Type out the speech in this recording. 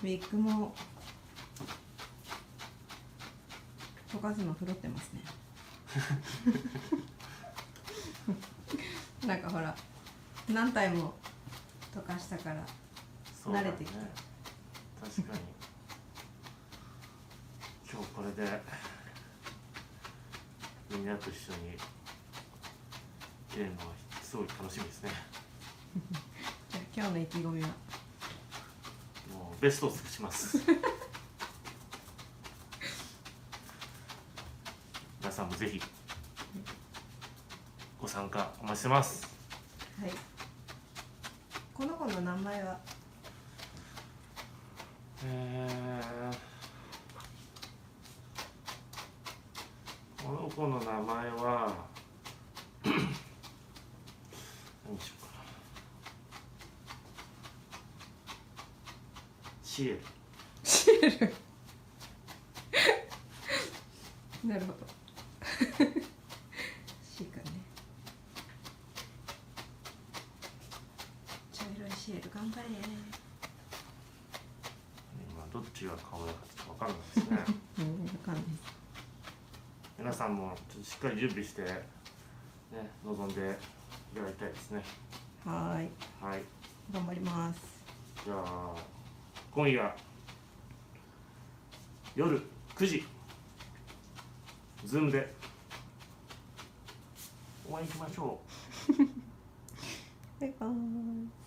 ウィッグも溶かすのふろってますねなんかほら何体も溶かしたから慣れてきた、ね、確かに今日これでみんなと一緒に切れるのはすごい楽しみですねじゃあ今日の意気込みはもうベストを尽くします皆さんもぜひご参加お待ちしてます。はい。この子の名前はこの子の名前は何にしようかな。シエル。シエルなるほどシーかね。茶色いシエル頑張れ。今どっちが顔だかちょっと分かんないですね分かんないです。皆さんもちょっとしっかり準備してね臨んでいただきたいですね。はい。はい。頑張ります。じゃあ今夜夜9時ズームでお会いしましょう。バイバーイ。